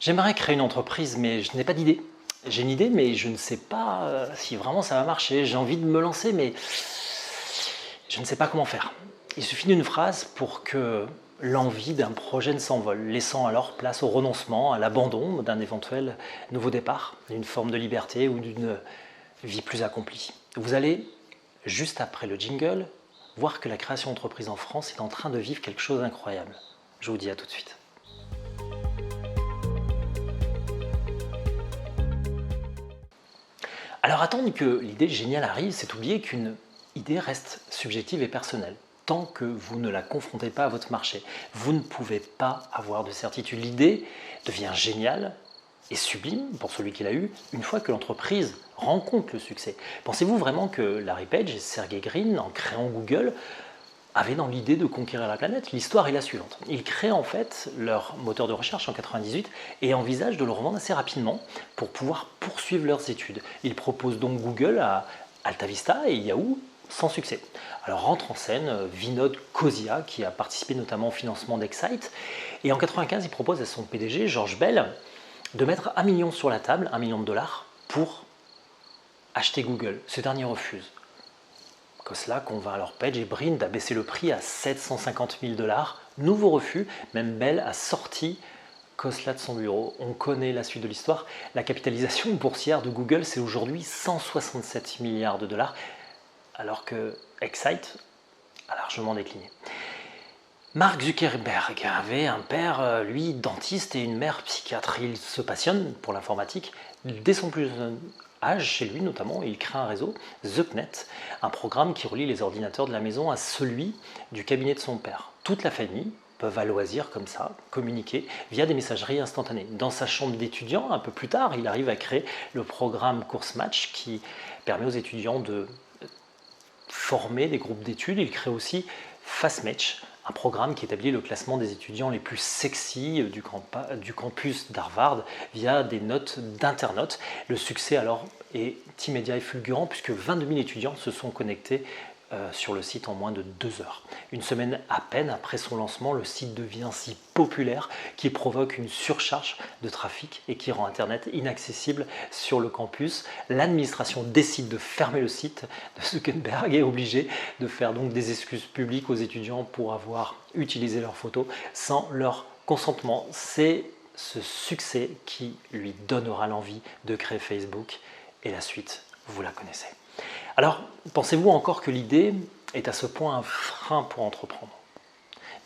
J'aimerais créer une entreprise, mais je n'ai pas d'idée. J'ai une idée, mais je ne sais pas si vraiment ça va marcher. J'ai envie de me lancer, mais je ne sais pas comment faire. Il suffit d'une phrase pour que l'envie d'un projet ne s'envole, laissant alors place au renoncement, à l'abandon d'un éventuel nouveau départ, d'une forme de liberté ou d'une vie plus accomplie. Vous allez, juste après le jingle, voir que la création d'entreprise en France est en train de vivre quelque chose d'incroyable. Je vous dis à tout de suite. Alors attendre que l'idée géniale arrive, c'est oublier qu'une idée reste subjective et personnelle. Tant que vous ne la confrontez pas à votre marché, vous ne pouvez pas avoir de certitude. L'idée devient géniale et sublime pour celui qui l'a eue une fois que l'entreprise rencontre le succès. Pensez-vous vraiment que Larry Page et Sergey Brin, en créant Google, avaient dans l'idée de conquérir la planète? L'histoire est la suivante. Ils créent en fait leur moteur de recherche en 98 et envisagent de le revendre assez rapidement pour pouvoir poursuivre leurs études. Ils proposent donc Google à AltaVista et Yahoo sans succès. Alors rentre en scène Vinod Khosla qui a participé notamment au financement d'Excite et en 95 il propose à son PDG George Bell de mettre 1 million sur la table, 1 million de dollars pour acheter Google. Ce dernier refuse. Khosla convainc alors Page et Brin d'abaisser le prix à 750 000 $. Nouveau refus, même Bell a sorti Khosla de son bureau. On connaît la suite de l'histoire. La capitalisation boursière de Google, c'est aujourd'hui 167 milliards de dollars, alors que Excite a largement décliné. Mark Zuckerberg avait un père, lui, dentiste et une mère psychiatre. Il se passionne pour l'informatique dès son plus jeune âge, chez lui notamment, il crée un réseau, ThePnet, un programme qui relie les ordinateurs de la maison à celui du cabinet de son père. Toute la famille peuvent à loisir, comme ça, communiquer via des messageries instantanées. Dans sa chambre d'étudiant, un peu plus tard, il arrive à créer le programme Course Match qui permet aux étudiants de former des groupes d'études. Il crée aussi FastMatch, un programme qui établit le classement des étudiants les plus sexy du campus d'Harvard via des notes d'internautes. Le succès alors est immédiat et fulgurant puisque 22 000 étudiants se sont connectés sur le site en moins de 2 heures. Une semaine à peine après son lancement, le site devient si populaire qu'il provoque une surcharge de trafic et qui rend Internet inaccessible sur le campus. L'administration décide de fermer le site de Zuckerberg et est obligée de faire donc des excuses publiques aux étudiants pour avoir utilisé leurs photos sans leur consentement. C'est ce succès qui lui donnera l'envie de créer Facebook et la suite, vous la connaissez. Alors, pensez-vous encore que l'idée est à ce point un frein pour entreprendre?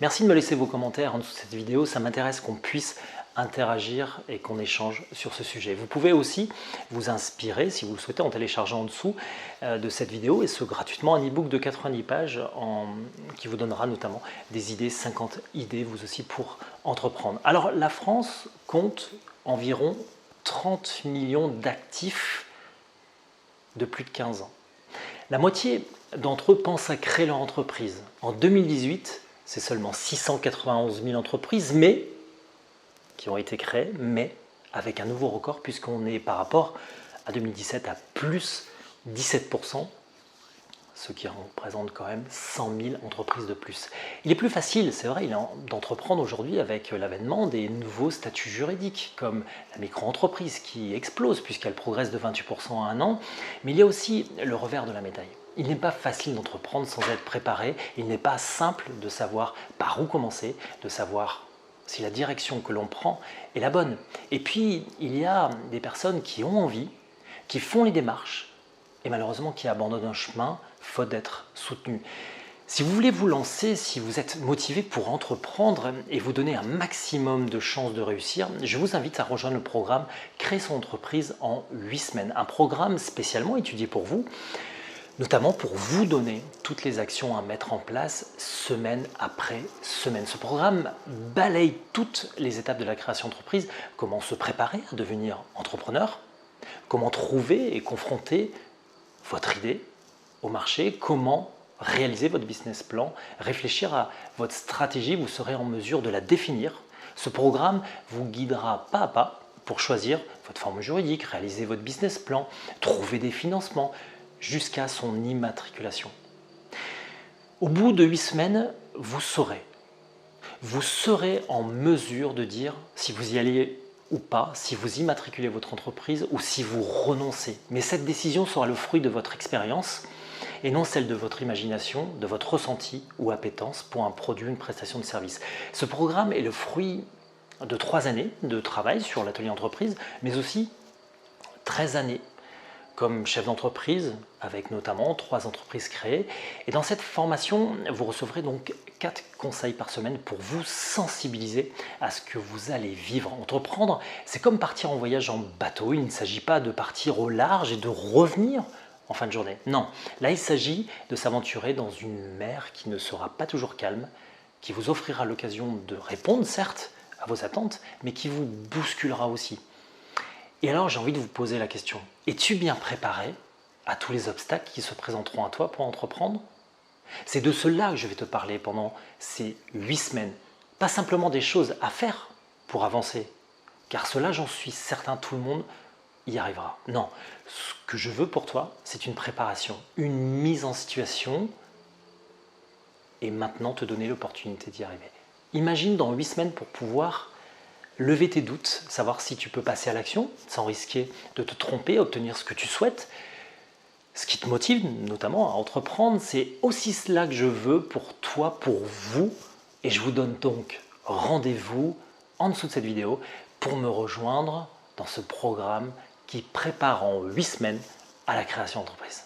Merci de me laisser vos commentaires en dessous de cette vidéo, ça m'intéresse qu'on puisse interagir et qu'on échange sur ce sujet. Vous pouvez aussi vous inspirer, si vous le souhaitez, en téléchargeant en dessous de cette vidéo, et ce gratuitement, un e-book de 90 pages qui vous donnera notamment des idées, 50 idées vous aussi pour entreprendre. Alors, la France compte environ 30 millions d'actifs de plus de 15 ans. La moitié d'entre eux pensent à créer leur entreprise. En 2018, c'est seulement 691 000 entreprises qui ont été créées, mais avec un nouveau record puisqu'on est par rapport à 2017 à plus 17%, ce qui représente quand même 100 000 entreprises de plus. Il est plus facile, c'est vrai, d'entreprendre aujourd'hui avec l'avènement des nouveaux statuts juridiques, comme la micro-entreprise qui explose puisqu'elle progresse de 28% en un an, mais il y a aussi le revers de la médaille. Il n'est pas facile d'entreprendre sans être préparé, il n'est pas simple de savoir par où commencer, de savoir si la direction que l'on prend est la bonne. Et puis, il y a des personnes qui ont envie, qui font les démarches, et malheureusement qui abandonnent un chemin faute d'être soutenus. Si vous voulez vous lancer, si vous êtes motivé pour entreprendre et vous donner un maximum de chances de réussir, je vous invite à rejoindre le programme Créer son entreprise en 8 semaines. Un programme spécialement étudié pour vous, notamment pour vous donner toutes les actions à mettre en place semaine après semaine. Ce programme balaye toutes les étapes de la création d'entreprise, comment se préparer à devenir entrepreneur, comment trouver et confronter votre idée au marché, comment réaliser votre business plan, réfléchir à votre stratégie, vous serez en mesure de la définir. Ce programme vous guidera pas à pas pour choisir votre forme juridique, réaliser votre business plan, trouver des financements jusqu'à son immatriculation. Au bout de 8 semaines, vous serez en mesure de dire si vous y allez ou pas, si vous immatriculez votre entreprise ou si vous renoncez. Mais cette décision sera le fruit de votre expérience et non celle de votre imagination, de votre ressenti ou appétence pour un produit ou une prestation de service. Ce programme est le fruit de 3 années de travail sur l'atelier entreprise, mais aussi 13 années comme chef d'entreprise, avec notamment 3 entreprises créées. Et dans cette formation, vous recevrez donc 4 conseils par semaine pour vous sensibiliser à ce que vous allez vivre. Entreprendre, c'est comme partir en voyage en bateau. Il ne s'agit pas de partir au large et de revenir en fin de journée. Non, là il s'agit de s'aventurer dans une mer qui ne sera pas toujours calme, qui vous offrira l'occasion de répondre, certes, à vos attentes, mais qui vous bousculera aussi. Et alors j'ai envie de vous poser la question, es-tu bien préparé à tous les obstacles qui se présenteront à toi pour entreprendre? C'est de cela que je vais te parler pendant ces 8 semaines. Pas simplement des choses à faire pour avancer, car cela j'en suis certain, tout le monde y arrivera. Non, ce que je veux pour toi, c'est une préparation, une mise en situation et maintenant te donner l'opportunité d'y arriver. Imagine dans 8 semaines pour pouvoir lever tes doutes, savoir si tu peux passer à l'action sans risquer de te tromper, obtenir ce que tu souhaites. Ce qui te motive notamment à entreprendre, c'est aussi cela que je veux pour toi, pour vous. Et je vous donne donc rendez-vous en dessous de cette vidéo pour me rejoindre dans ce programme qui prépare en 8 semaines à la création d'entreprise.